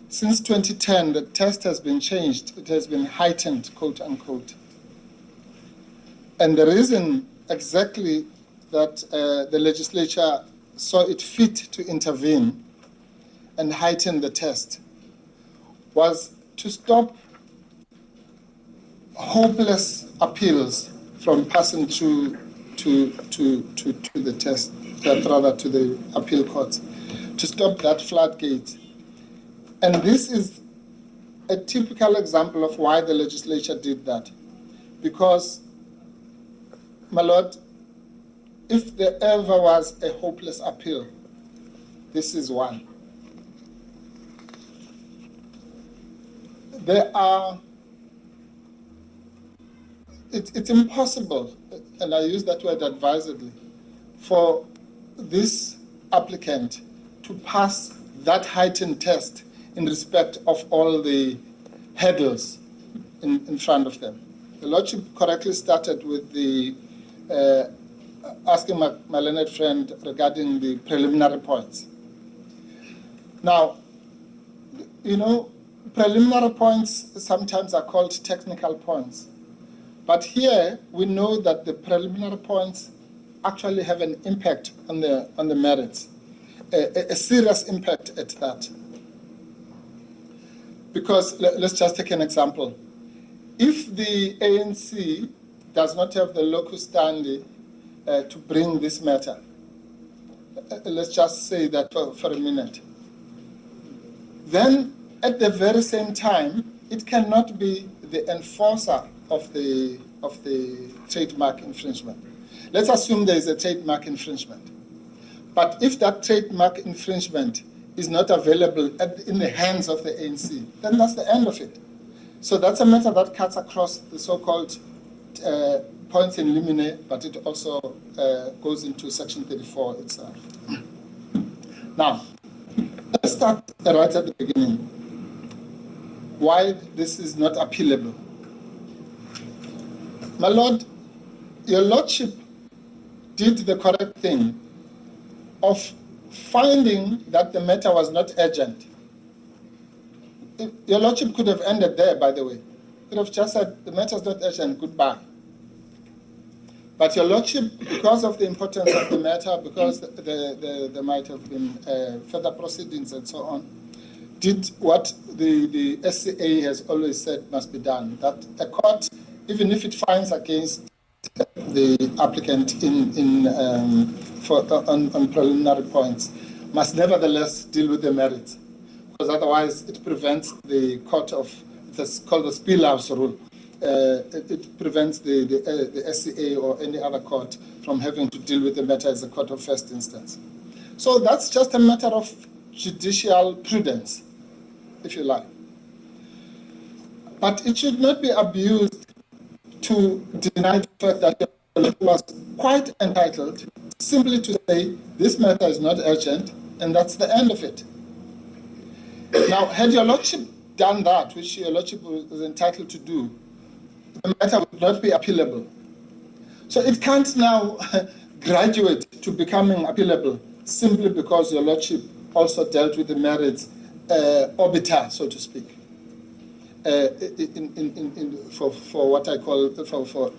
since 2010, the test has been changed. It has been heightened, quote unquote. And the reason exactly that the legislature saw it fit to intervene and heighten the test was to stop hopeless appeals from passing through to the test, rather to the appeal courts, to stop that floodgate. And this is a typical example of why the legislature did that. Because, my lord, if there ever was a hopeless appeal, this is one. It's impossible, and I use that word advisedly, for this applicant to pass that heightened test in respect of all the hurdles in front of them. The Lordship correctly started with the asking my learned friend regarding the preliminary points. Now, you know, preliminary points sometimes are called technical points. But here, we know that the preliminary points actually have an impact on the merits, a serious impact at that. Because let's just take an example. If the ANC does not have the locus standi to bring this matter, let's just say that for a minute, then at the very same time, it cannot be the enforcer of the trademark infringement. Let's assume there is a trademark infringement. But if that trademark infringement is not available in the hands of the ANC, then that's the end of it. So that's a matter that cuts across the so-called points in limine, but it also goes into Section 34 itself. Now, let's start right at the beginning. Why this is not appealable. My lord, your lordship did the correct thing of finding that the matter was not urgent. Your lordship could have ended there, by the way. Could have just said, the matter is not urgent, goodbye. But your lordship, because of the importance of the matter, because there might have been further proceedings and so on, did what the SCA has always said must be done, that a court, even if it finds against the applicant on preliminary points, must nevertheless deal with the merits, because otherwise it prevents the court of, it's called the Spielhaus rule. It prevents the SCA or any other court from having to deal with the matter as a court of first instance. So that's just a matter of judicial prudence, if you like. But it should not be abused to deny the fact that the lawyer was quite entitled simply to say, this matter is not urgent, and that's the end of it. Now, had your lordship done that, which your lordship was entitled to do, the matter would not be appealable. So it can't now graduate to becoming appealable simply because your lordship also dealt with the merits obiter, so to speak, for what I call for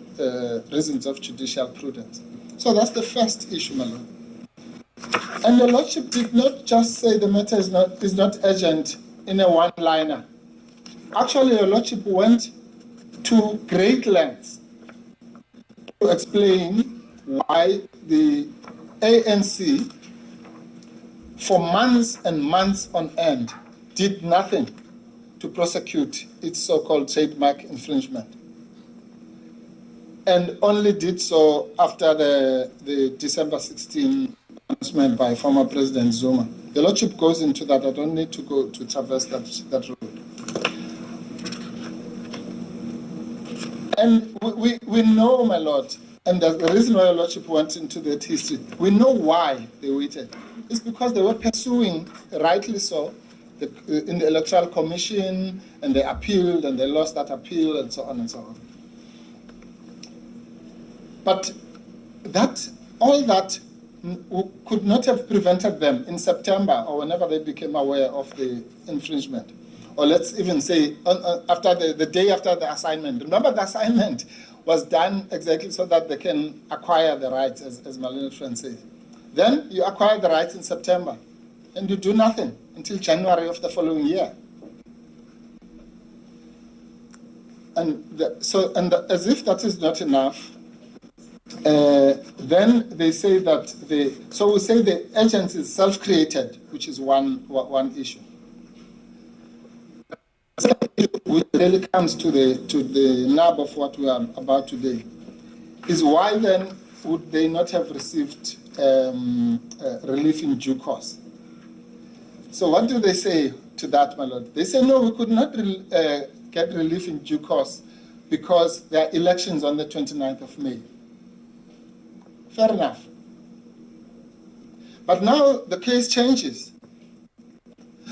reasons of judicial prudence. So that's the first issue, my lord. And your lordship did not just say the matter is not urgent in a one-liner. Actually, your lordship went to great lengths to explain why the ANC, for months and months on end, did nothing to prosecute its so-called trademark infringement, and only did so after the December 16 announcement by former President Zuma. The lordship goes into that. I don't need to go to traverse that road. And we know, my lord, and the reason why your lordship went into that history, we know why they waited. It's because they were pursuing, rightly so, in the Electoral Commission, and they appealed, and they lost that appeal, and so on and so on. But all that could not have prevented them in September or whenever they became aware of the infringement or let's even say after the day after the assignment. Remember, the assignment was done exactly so that they can acquire the rights, as my learned friend says. Then you acquire the rights in September, and you do nothing until January of the following year. And as if that is not enough, then they say that so we say the agency is self-created, which is one issue. Which really comes to the nub of what we are about today, is why then would they not have received relief in due course? So what do they say to that, my lord? They say, no, we could not get relief in due course because there are elections on the 29th of May. Fair enough. But now the case changes.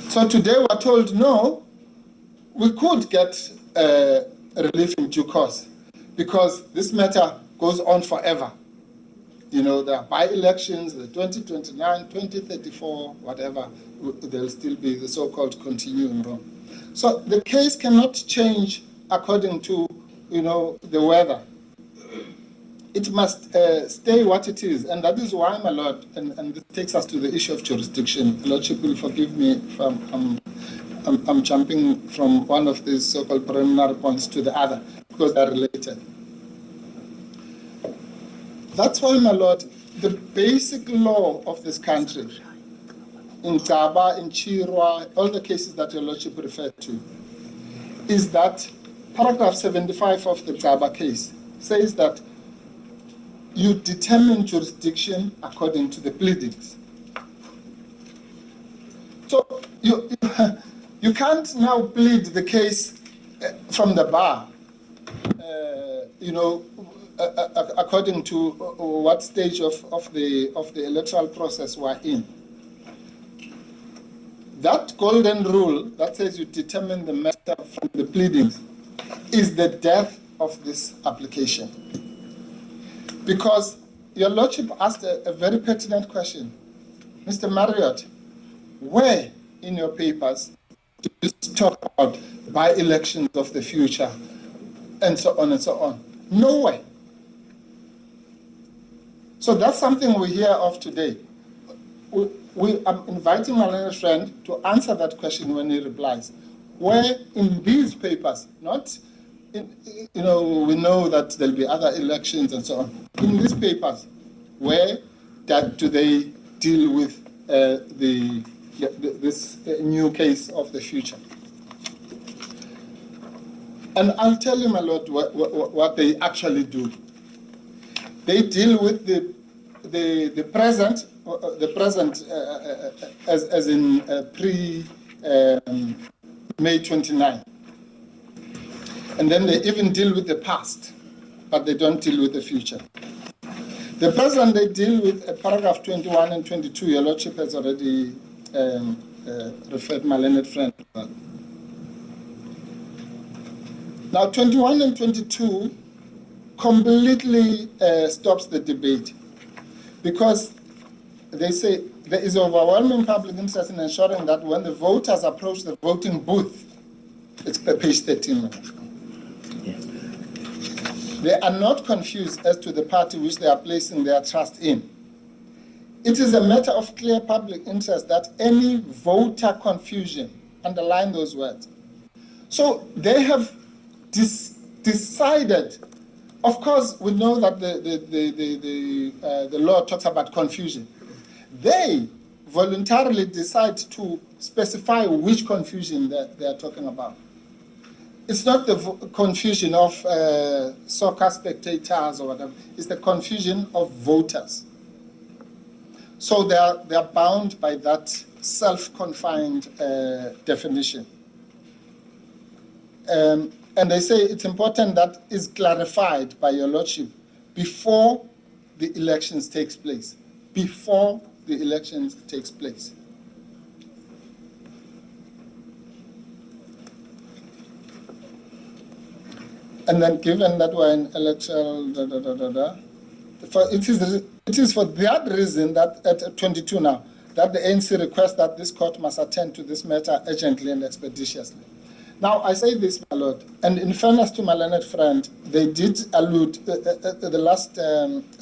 So today we're told, no, we could get relief in due course because this matter goes on forever. You know, there are by-elections, the 2029, 2034, whatever, there'll still be the so-called continuing wrong. So the case cannot change according to, you know, the weather. It must stay what it is, and that is why, my lord, and this takes us to the issue of jurisdiction. Lordship will forgive me if I'm jumping from one of these so-called preliminary points to the other, because they're related. That's why, my lord, the basic law of this country, in Taba, in Chirwa, all the cases that your lordship referred to, is that paragraph 75 of the Taba case says that you determine jurisdiction according to the pleadings. So you can't now plead the case from the bar, you know, according to what stage of the electoral process we're in. That golden rule that says you determine the matter from the pleadings is the death of this application. Because your lordship asked a very pertinent question. Mr. Marriott, where in your papers do you talk about by-elections of the future and so on and so on? Nowhere. So that's something we hear of today. I'm inviting my learned friend to answer that question when he replies. Where in these papers, not, you know, we know that there'll be other elections and so on. In these papers, where do they deal with this new case of the future? And I'll tell you, my lord, what they actually do. They deal with the present, as in pre-May 29. And then they even deal with the past, but they don't deal with the future. The present, they deal with paragraph 21 and 22. Your lordship has already referred my learned friend to that. Now, 21 and 22 completely stops the debate, because they say there is overwhelming public interest in ensuring that when the voters approach the voting booth, it's page 13. Yes. They are not confused as to the party which they are placing their trust in. It is a matter of clear public interest that any voter confusion, underline those words. So they have decided. Of course, we know that the law talks about confusion. They voluntarily decide to specify which confusion that they are talking about. It's not the confusion of soccer spectators or whatever. It's the confusion of voters. So they are bound by that self-confined definition. And they say it's important that is clarified by your lordship before the elections takes place. Before the elections takes place. And then given that we're in electoral, it is for that reason that at 22 now, that the ANC requests that this court must attend to this matter urgently and expeditiously. Now, I say this, my lord, and in fairness to my learned friend, they did allude the last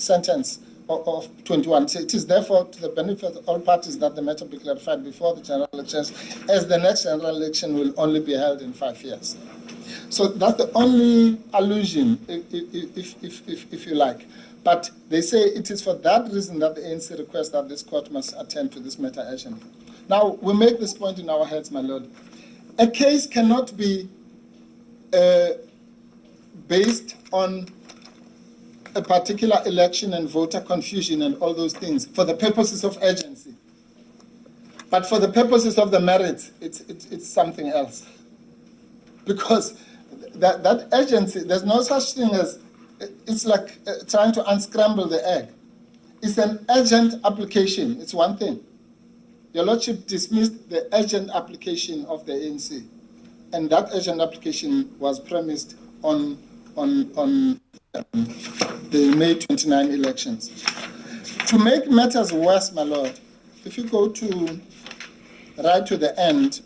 sentence of 21. So it is therefore to the benefit of all parties that the matter be clarified before the general elections, as the next general election will only be held in 5 years. So that's the only allusion, if you like. But they say it is for that reason that the ANC requests that this court must attend to this matter urgently. Now, we make this point in our heads, my lord. A case cannot be based on a particular election and voter confusion and all those things for the purposes of urgency. But for the purposes of the merits, it's something else. Because that urgency, there's no such thing as, it's like trying to unscramble the egg. It's an urgent application, it's one thing. Your Lordship dismissed the urgent application of the ANC, and that urgent application was premised on the May 29 elections. To make matters worse, my lord, if you go to right to the end,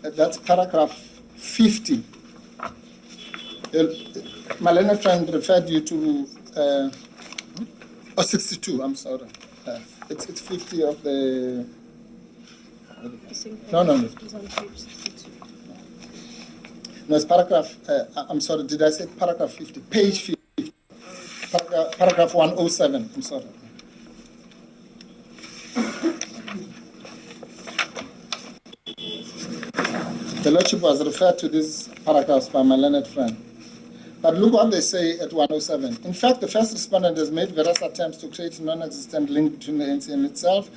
that's paragraph 50. My learned friend referred you to 62. I'm sorry. It's 50 of the. No. No, it's paragraph, I'm sorry, did I say paragraph 50? Page 50, paragraph 107, I'm sorry. The Lordship was referred to these paragraphs by my learned friend. But look what they say at 107. In fact, the first respondent has made various attempts to create a non-existent link between the ANC and itself.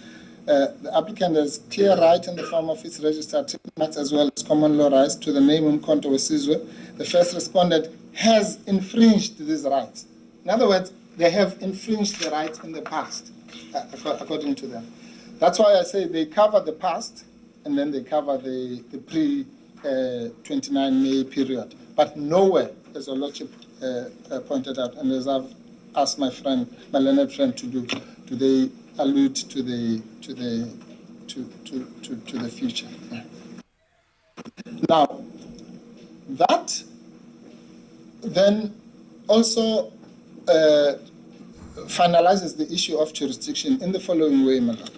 The applicant has clear right in the form of its registered trademarks as well as common law rights to the name Umkhonto Wesizwe. The first respondent has infringed these rights. In other words, they have infringed the rights in the past, according to them. That's why I say they cover the past and then they cover the pre-29 May period. But nowhere, as your Lordship pointed out, and as I've asked my learned friend to do they allude to the future. Now, that then also finalizes the issue of jurisdiction in the following way, my lord.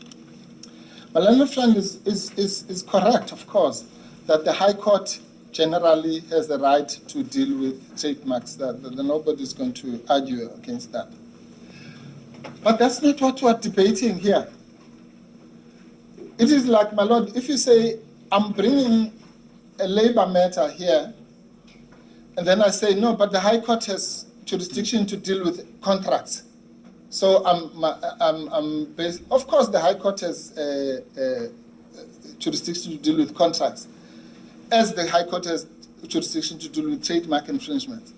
My learned friend is correct, of course, that the High Court generally has the right to deal with trademarks, that nobody is going to argue against that. But that's not what we're debating here. It is like, my lord, if you say, I'm bringing a labor matter here, and then I say, no, but the High Court has jurisdiction to deal with contracts. So I'm based, of course, the High Court has jurisdiction to deal with contracts, as the High Court has jurisdiction to deal with trademark infringement.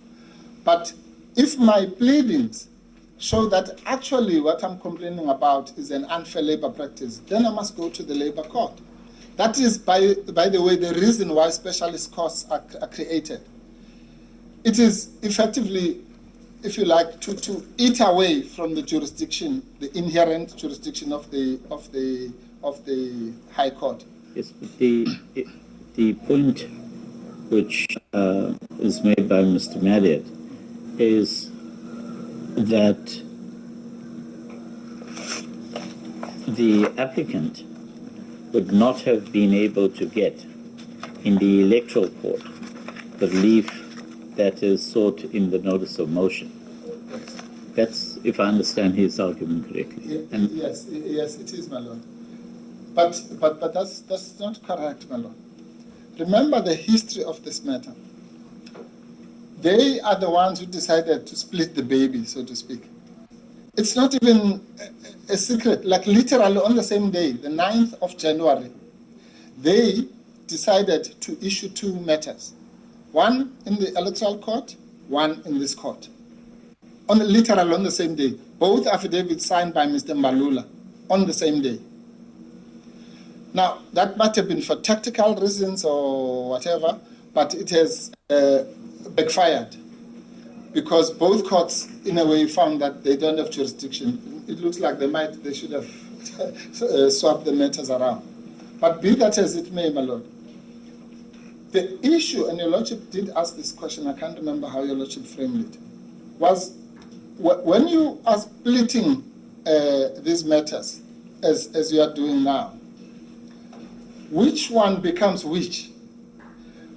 But if my pleadings show that actually what I'm complaining about is an unfair labor practice, then I must go to the labor court. That is, by the way, the reason why specialist courts are created. It is effectively, if you like, to eat away from the jurisdiction, the inherent jurisdiction of the High Court. Yes, but the point which is made by Mr. Marriott is that the applicant would not have been able to get in the electoral court the relief that is sought in the notice of motion. That's, if I understand his argument correctly. Yes, it is, my lord. But that's not correct, my lord. Remember the history of this matter. They are the ones who decided to split the baby, so to speak. It's not even a secret. Like literally on the same day, the 9th of January, they decided to issue 2 matters. One in the electoral court, one in this court. Literally on the same day. Both affidavits signed by Mr. Mbalula on the same day. Now, that might have been for tactical reasons or whatever, but it has backfired because both courts, in a way, found that they don't have jurisdiction. It looks like they should have swap the matters around. But be that as it may, my lord, the issue, and your lordship did ask this question, I can't remember how your lordship framed it, was when you are splitting these matters, as you are doing now, which one becomes which?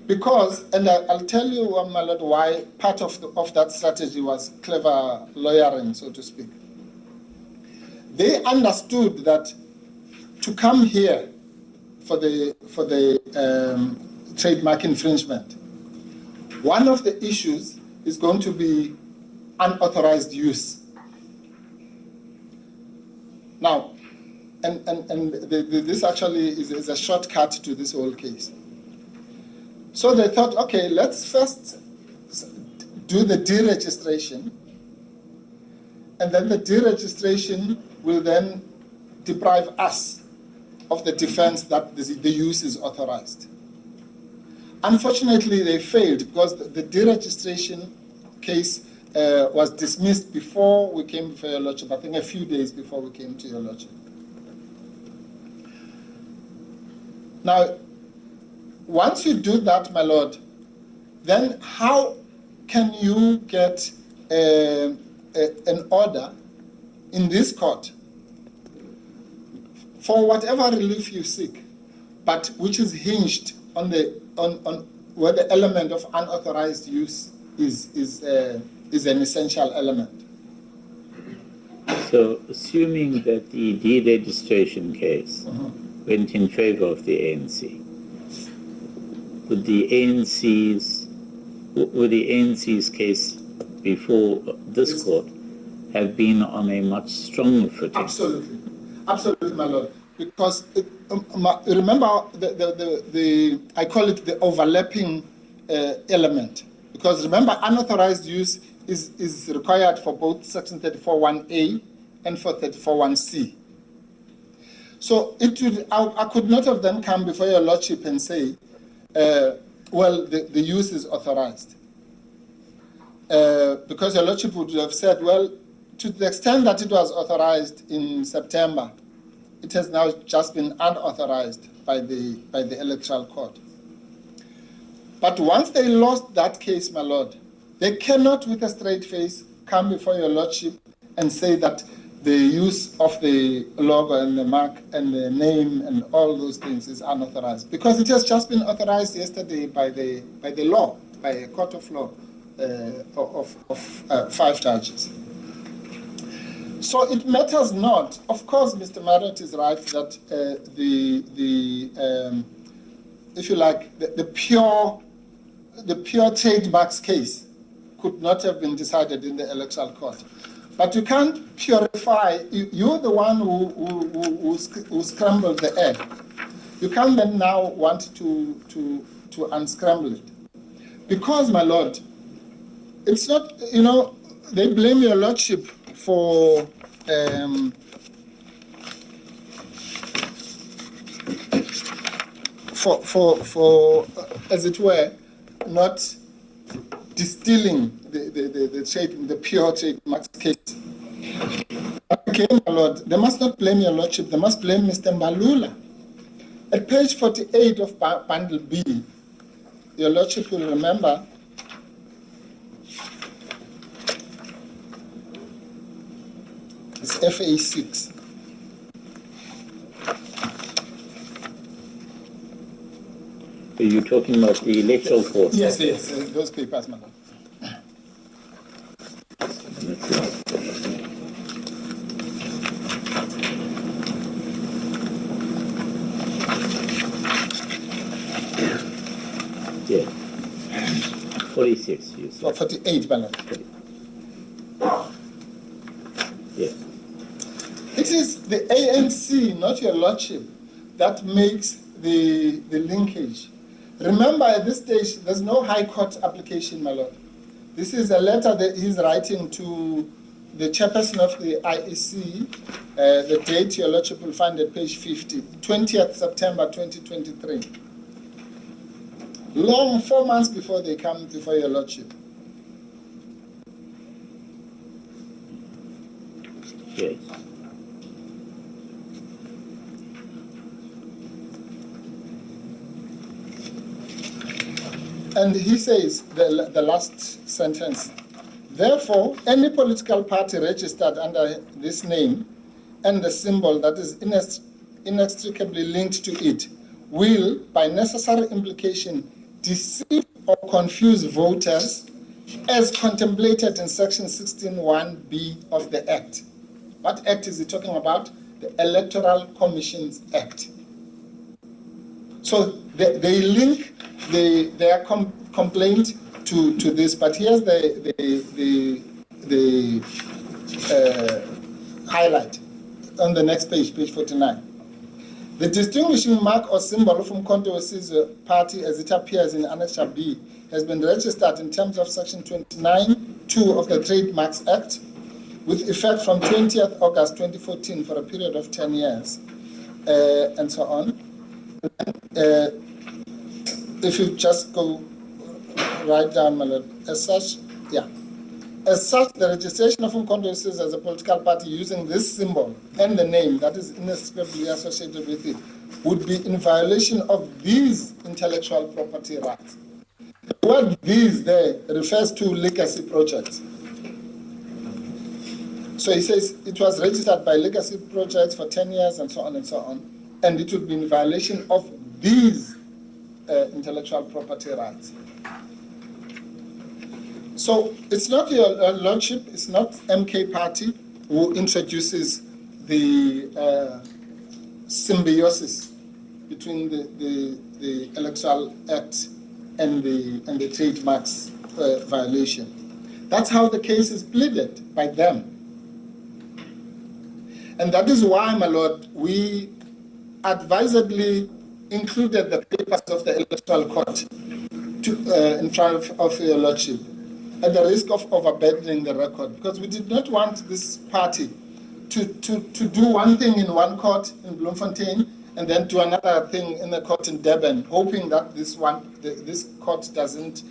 Because, and I'll tell you, my lord, why part of that strategy was clever lawyering, so to speak. They understood that to come here for the trademark infringement, one of the issues is going to be unauthorized use. Now, this actually is a shortcut to this whole case. So they thought, okay, let's first do the deregistration, and then the deregistration will then deprive us of the defense that the use is authorized. Unfortunately, they failed because the deregistration case was dismissed before we came before your lordship, I think a few days before we came to your lordship. Now, once you do that, my lord, then how can you get an order in this court for whatever relief you seek, but which is hinged on where the element of unauthorized use is an essential element? So, assuming that the deregistration case went in favor of the ANC, would the ANC's case before this court have been on a much stronger footing? Absolutely, absolutely, my lord. Because remember, I call it the overlapping element. Because remember, unauthorized use is required for both Section 34.1a and for 34.1c. So I could not have then come before your lordship and say, well, the use is authorized. Because your lordship would have said, well, to the extent that it was authorized in September, it has now just been unauthorized by the electoral court. But once they lost that case, my lord, they cannot with a straight face come before your lordship and say that the use of the logo and the mark and the name and all those things is unauthorized, because it has just been authorized yesterday by the law, by a court of law of 5 judges. So it matters not. Of course, Mr. Marriott is right that if you like, the pure trademarks case could not have been decided in the electoral court. But you can't purify. You're the one who scrambled the egg. You can't then now want to unscramble it, because, my lord, it's not. They blame your lordship for as it were, not distilling the pure trademark case. Okay, my lord, they must not blame your lordship, they must blame Mr. Mbalula. At page 48 of bundle B, your lordship will remember it's FA6. Are you talking about the electoral court? Yes, those papers, my lord. Yeah. 46, you said. Oh, 48, my lord. Yes. It is the ANC, not your lordship, that makes the linkage. Remember, at this stage, there's no High Court application, my lord. This is a letter that he's writing to the chairperson of the IEC. The date, your lordship will find at page 50, 20th September 2023. Long 4 months before they come before your lordship. Yes. And he says, the last sentence, therefore, any political party registered under this name and the symbol that is inextricably linked to it will, by necessary implication, deceive or confuse voters as contemplated in section 16(1)(b) of the Act. What Act is he talking about? The Electoral Commissions Act. So they link their complaint to this, but here's the highlight on the next page, page 49. The distinguishing mark or symbol of Umkhonto Wesizwe party as it appears in Annexure B has been registered in terms of section 29(2) of the Trademarks Act with effect from 20th August 2014 for a period of 10 years, and so on. If you just go right down, my lord, as such, yeah. As such, the registration of Umkhonto Wesizwe as a political party using this symbol and the name that is inextricably associated with it would be in violation of these intellectual property rights. The word "these" there refers to legacy projects. So he says it was registered by legacy projects for 10 years and so on and so on, and it would be in violation of these intellectual property rights. So it's not your lordship, it's not MK Party who introduces the symbiosis between the Electoral Act and the trademarks violation. That's how the case is pleaded by them. And that is why, my lord, we advisedly included the papers of the Electoral Court in front of your lordship, at the risk of overburdening the record, because we did not want this party to do one thing in one court in Bloemfontein and then do another thing in the court in Durban, hoping that this court doesn't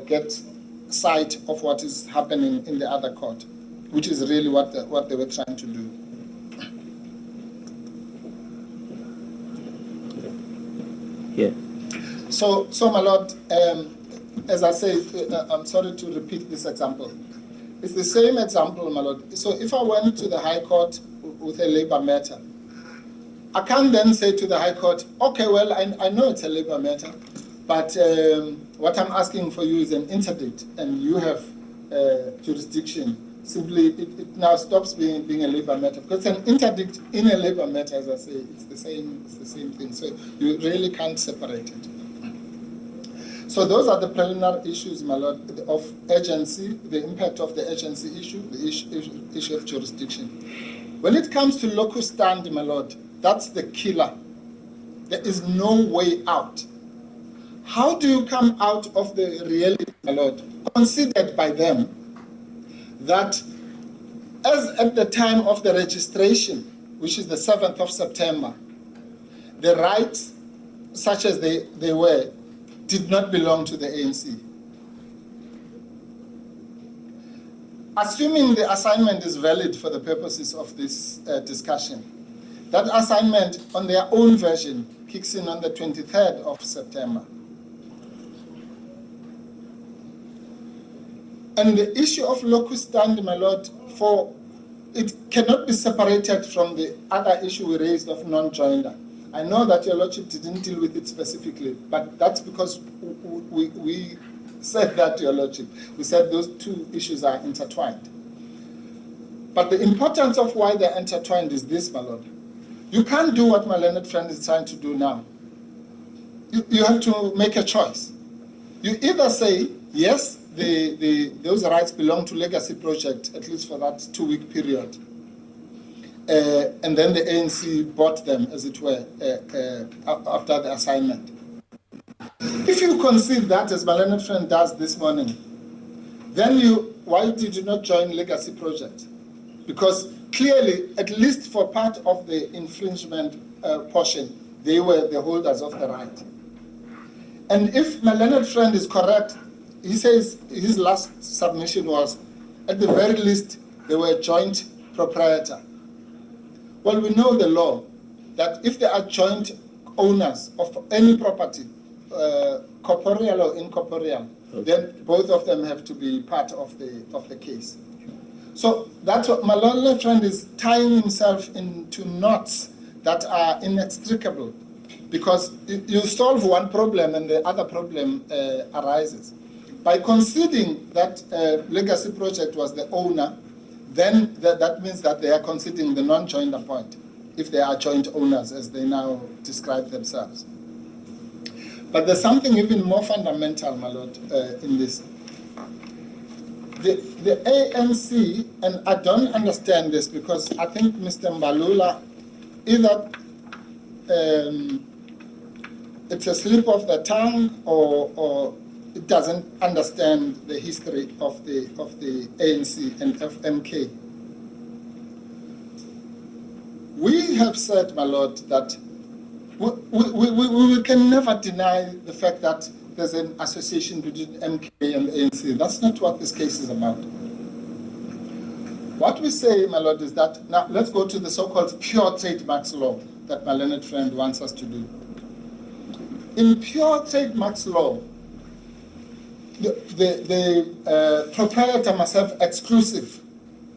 get sight of what is happening in the other court, which is really what they were trying to do. Yeah. So my lord, as I say, I'm sorry to repeat this example. It's the same example, my lord. So if I went to the High Court with a labor matter, I can't then say to the High Court, okay, well, I know it's a labor matter, but what I'm asking for you is an interdict, and you have jurisdiction. Simply, it now stops being a labor matter, because an interdict in a labor matter, as I say, it's the same thing. So you really can't separate it. So those are the preliminary issues, my lord, of agency, the impact of the agency issue, the issue of jurisdiction. When it comes to locus standi, my lord, that's the killer. There is no way out. How do you come out of the reality, my lord, considered by them, that as at the time of the registration, which is the 7th of September, the rights, such as they were, did not belong to the ANC. Assuming the assignment is valid for the purposes of this discussion, that assignment on their own version kicks in on the 23rd of September. And the issue of locus standi, my lord, it cannot be separated from the other issue we raised of non-joinder. I know that your lordship didn't deal with it specifically, but that's because we said that, your lordship. We said those two issues are intertwined. But the importance of why they're intertwined is this, my lord. You can't do what my learned friend is trying to do now. You have to make a choice. You either say, yes, those rights belong to Legacy Project, at least for that 2-week period. And then the ANC bought them, as it were, after the assignment. If you concede that, as my learned friend does this morning, then why did you not join Legacy Project? Because clearly, at least for part of the infringement portion, they were the holders of the right. And if my learned friend is correct, he says his last submission was, at the very least, they were joint proprietor. Well, we know the law, that if they are joint owners of any property, corporeal or incorporeal, then both of them have to be part of the case. So that's what my learned friend is tying himself into knots that are inextricable, because you solve one problem and the other problem arises. By conceding that Legacy Project was the owner, then that means that they are conceding the non-joinder point, if they are joint owners, as they now describe themselves. But there's something even more fundamental, my lord, in this. The ANC, and I don't understand this because I think Mr. Mbalula, either it's a slip of the tongue or it doesn't understand the history of the ANC and of MK. We have said, my lord, that we can never deny the fact that there's an association between MK and ANC. That's not what this case is about. What we say, my lord, is that, now let's go to the so-called pure trademarks law that my learned friend wants us to do. In pure trademarks law, the proprietor must have exclusive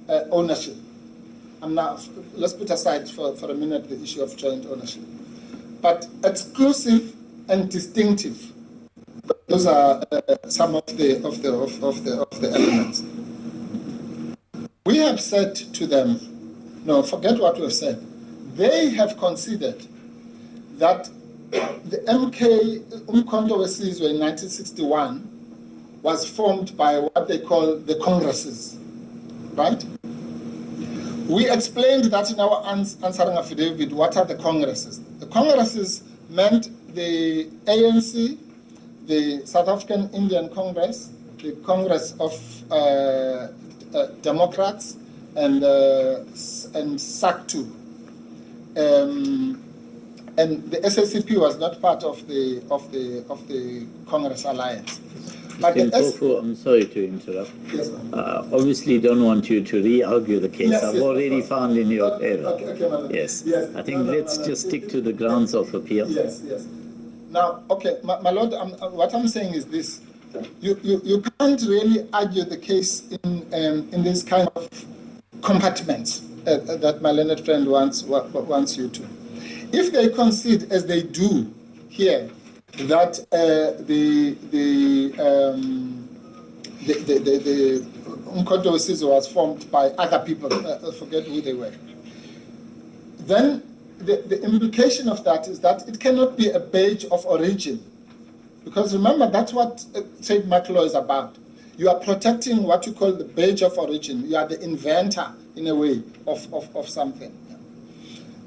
ownership. Now, let's put aside for a minute the issue of joint ownership. But exclusive and distinctive, those are some of the elements. We have said to them, no, forget what we've said. They have considered that the Umkhonto Wesizwe in 1961 was formed by what they call the congresses, right? We explained that in our answering affidavit. What are the congresses? The congresses meant the ANC, the South African Indian Congress, the Congress of Democrats, and SACTU. And the SACP was not part of the Congress Alliance. But I'm sorry to interrupt. Yes, ma'am. Obviously, don't want you to re-argue the case. Yes, I've yes, already found in your favor. Okay, yes. Yes. I think let's just stick to the grounds of appeal. Yes. Now, okay, my lord, what I'm saying is this: you can't really argue the case in this kind of compartments that my learned friend wants you to. If they concede, as they do here, that the Umkhonto Wesizwe was formed by other people, I forget who they were, then the implication of that is that it cannot be a badge of origin. Because remember, that's what trademark law is about. You are protecting what you call the badge of origin. You are the inventor, in a way, of something.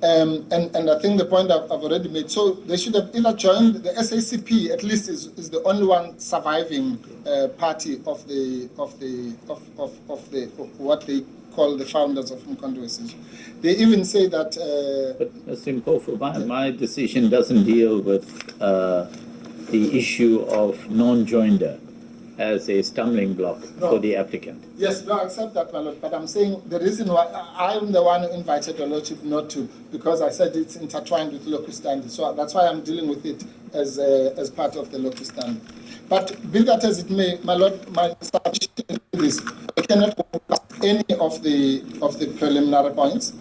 And I think the point I've already made. So they should have either joined the SACP. At least is the only one surviving party of what they call the founders of Umkhonto Wesizwe. They even say that. But Mr. Mpofu, my decision doesn't deal with the issue of non-joinder as a stumbling block for the applicant. Yes, no, I accept that, my lord. But I'm saying the reason why I'm the one who invited your lordship not to, because I said it's intertwined with locus standi. So that's why I'm dealing with it as part of the locus standi. But be that as it may, my lord, my submission is this: I cannot go past any of the preliminary points,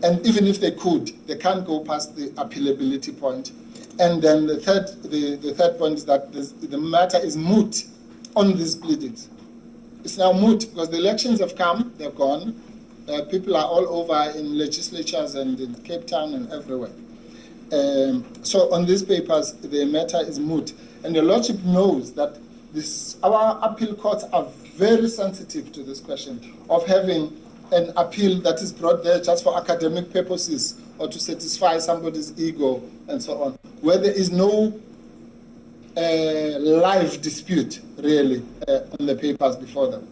and even if they could, they can't go past the appealability point. And then the third point is that the matter is moot on these pleadings. It's now moot because the elections have come, they're gone. People are all over in legislatures and in Cape Town and everywhere. So on these papers, the matter is moot. And the lordship knows that our appeal courts are very sensitive to this question of having an appeal that is brought there just for academic purposes or to satisfy somebody's ego and so on, where there is no live dispute, really, on the papers before them.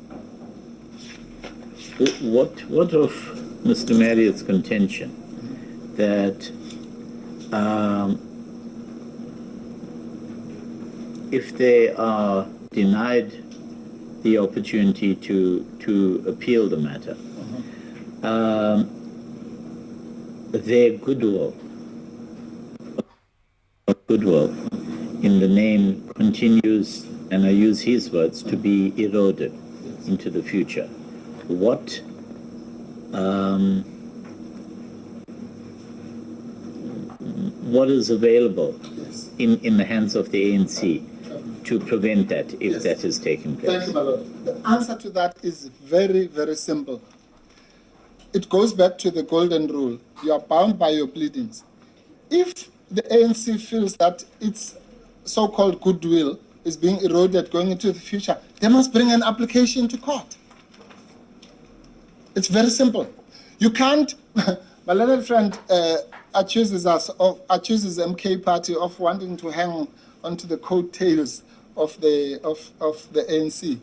What of Mr. Marriott's contention that if they are denied the opportunity to appeal the matter, their goodwill in the name continues, and I use his words, to be eroded into the future. What is available in the hands of the ANC to prevent that if that is taking place? Thank you, my Lord. The answer to that is very, very simple. It goes back to the golden rule. You are bound by your pleadings. If the ANC feels that its so-called goodwill is being eroded going into the future, they must bring an application to court. It's very simple. You can't, my little friend accuses MK party of wanting to hang onto the coattails of the ANC.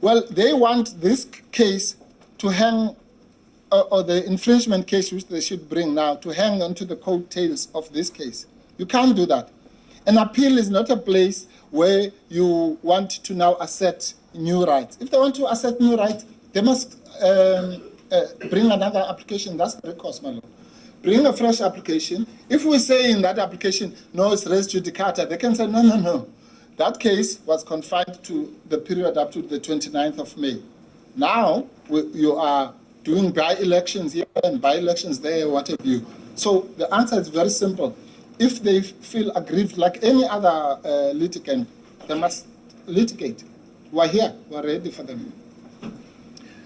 Well, they want this case to hang, or the infringement case which they should bring now, to hang onto the coattails of this case. You can't do that. An appeal is not a place where you want to now assert new rights. If they want to assert new rights, they must bring another application. That's the recourse, my lord. Bring a fresh application. If we say in that application, no, it's res judicata, they can say, no, no, no. That case was confined to the period up to the 29th of May. Now, you are doing by-elections here and by-elections there, what have you. So the answer is very simple. If they feel aggrieved like any other litigant, they must litigate. We're here, we're ready for them.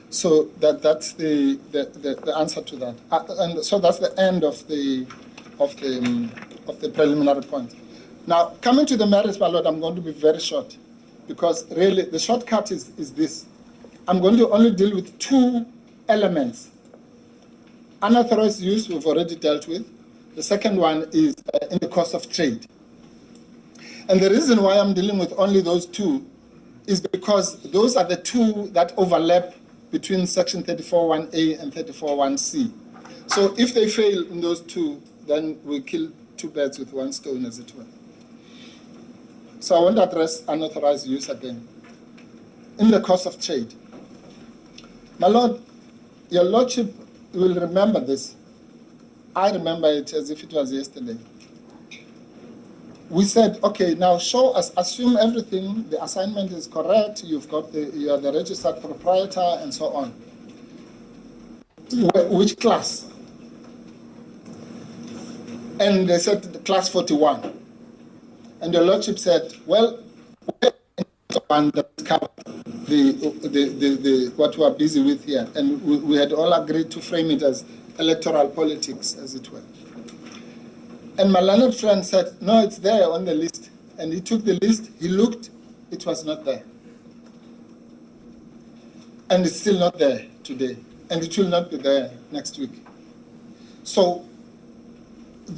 So that's the answer to that. And so that's the end of the preliminary point. Now, coming to the merits, my lord, I'm going to be very short, because really the shortcut is this. I'm going to only deal with two elements. Unauthorized use we've already dealt with. The second one is in the course of trade. And the reason why I'm dealing with only those two is because those are the two that overlap between section 34.1a and 34.1c. So if they fail in those two, then we kill two birds with one stone, as it were. So I want to address unauthorized use again. In the course of trade. My lord, your lordship will remember this. I remember it as if it was yesterday. We said, okay, now show us, assume everything, the assignment is correct, you are the registered proprietor, and so on. Which class? And they said class 41. And the lordship said, well, one that covered what we are busy with here. And we had all agreed to frame it as electoral politics, as it were. And my learned friend said, no, it's there on the list. And he took the list, he looked, it was not there. And it's still not there today. And it will not be there next week. So if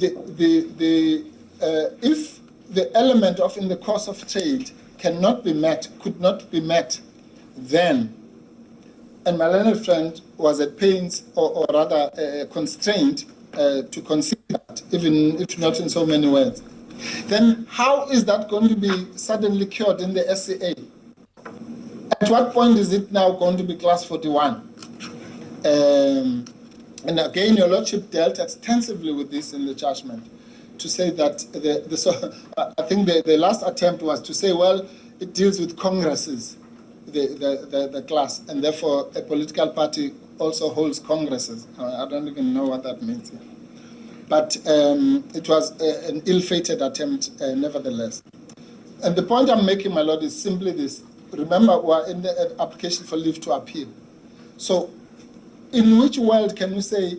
the element of in the course of trade cannot be met, could not be met, then, and my learned friend was at pains, or rather constrained to consider that, even if not in so many words, then how is that going to be suddenly cured in the SCA? At what point is it now going to be class 41? And again, your lordship dealt extensively with this in the judgment, to say that I think the last attempt was to say, well, it deals with congresses, the class, and therefore a political party also holds congresses. I don't even know what that means. But it was an ill-fated attempt, nevertheless. And the point I'm making, my lord, is simply this. Remember, we're in the application for leave to appeal. So in which world can we say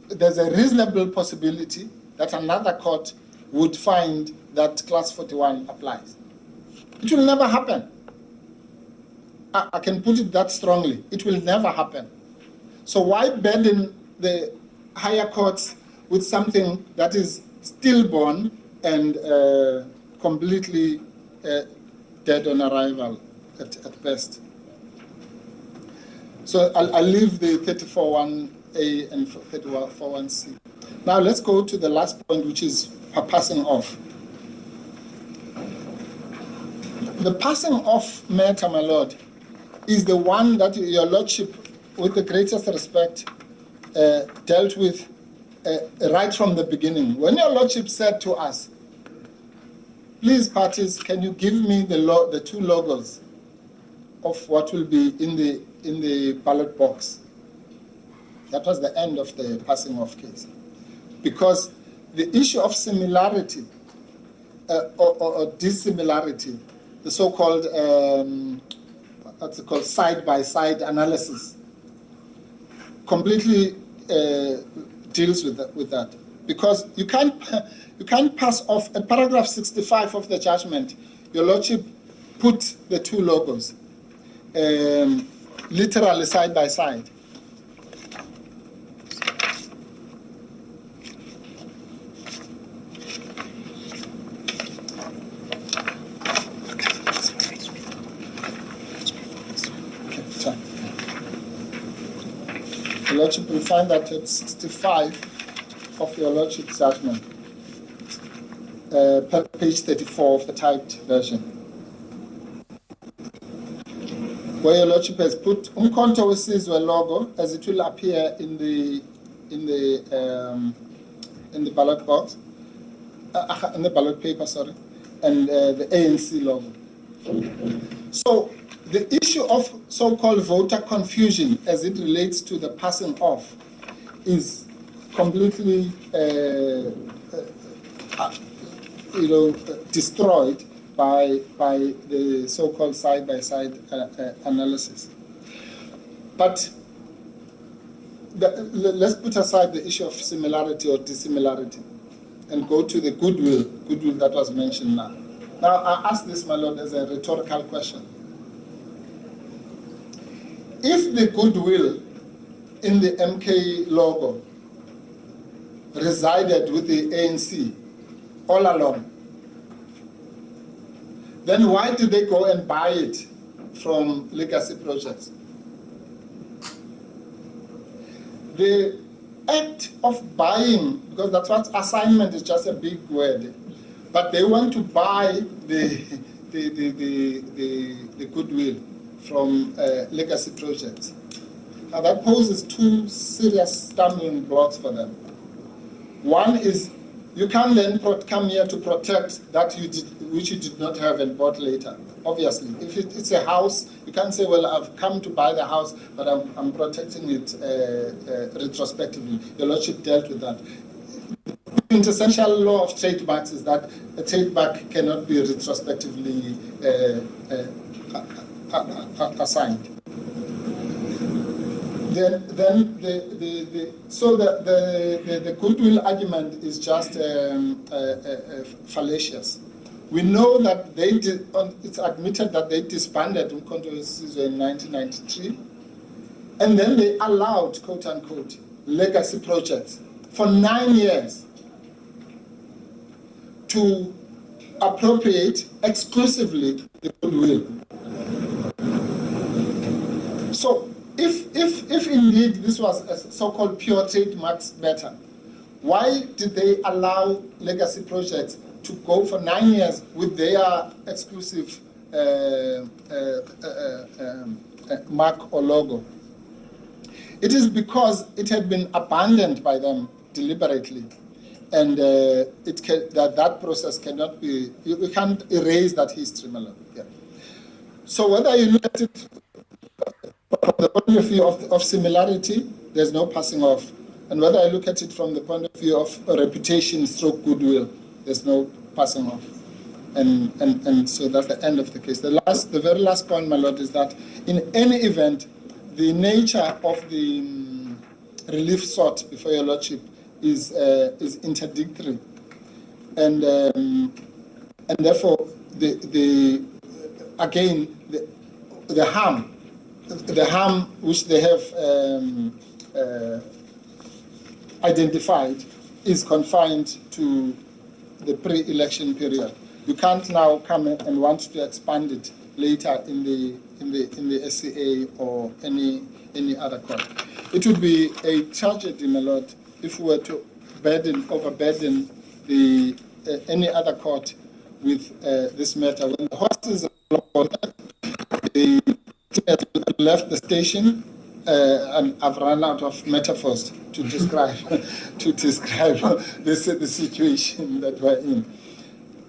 there's a reasonable possibility that another court would find that class 41 applies? It will never happen. I can put it that strongly. It will never happen. So why burden the higher courts with something that is stillborn and completely dead on arrival at best? So I'll leave the 34.1a and 34.1c. Now let's go to the last point, which is passing off. The passing off matter, my lord, is the one that your lordship, with the greatest respect, dealt with right from the beginning. When your lordship said to us, please, parties, can you give me the two logos of what will be in the ballot box? That was the end of the passing off case. Because the issue of similarity or dissimilarity, the so-called what's it called, side-by-side analysis, completely deals with that. Because you can't pass off, at paragraph 65 of the judgment, Your Lordship put the two logos literally side by side. Your Lordship will find that at 65 of Your Lordship's judgment, page 34 of the typed version, where Your Lordship has put Umkhonto Wesizwe logo as it will appear in the ballot box, in the ballot paper, sorry, and the ANC logo. So the issue of so-called voter confusion as it relates to the passing off is completely destroyed by the so-called side-by-side analysis. But let's put aside the issue of similarity or dissimilarity and go to the goodwill that was mentioned now. Now, I ask this, my Lord, as a rhetorical question. If the goodwill in the MK logo resided with the ANC all along, then why did they go and buy it from legacy projects? The act of buying, because that's what assignment is, just a big word, but they want to buy the goodwill from legacy projects. Now that poses two serious stumbling blocks for them. One is you can't then come here to protect that which you did not have and bought later. Obviously, if it's a house, you can't say, well, I've come to buy the house, but I'm protecting it retrospectively. Your Lordship dealt with that. The quintessential law of trademarks is that a trademark cannot be retrospectively assigned. Then the goodwill argument is just fallacious. We know that it's admitted that they disbanded Umkhonto Wesizwe in 1993, and then they allowed, quote unquote, legacy projects for 9 years to appropriate exclusively the goodwill. So if indeed this was a so-called pure trademarks matter, why did they allow legacy projects to go for 9 years with their exclusive mark or logo? It is because it had been abandoned by them deliberately, and that process cannot be, you can't erase that history, my Lord. Yeah. So whether you look at it from the point of view of similarity, there's no passing off. And whether I look at it from the point of view of reputation stroke goodwill, there's no passing off. And so that's the end of the case. The very last point, my Lord, is that in any event, the nature of the relief sought before Your Lordship is interdictory. And therefore, the harm which they have identified is confined to the pre-election period. You can't now come and want to expand it later in the SCA or any other court. It would be a tragedy, my Lord, if we were to overburden any other court with this matter. When the horses they left the station, and I've run out of metaphors to describe the situation that we're in.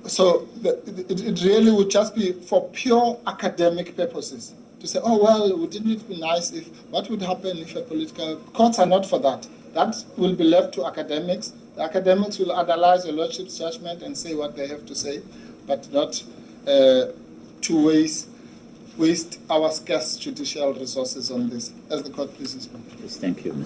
it really would just be for pure academic purposes to say, oh, well, wouldn't it be nice if, what would happen if a political, courts are not for that. That will be left to academics. The academics will analyze your lordship's judgment and say what they have to say, but not to waste our scarce judicial resources on this, as the court pleases. Yes, thank you, Mr.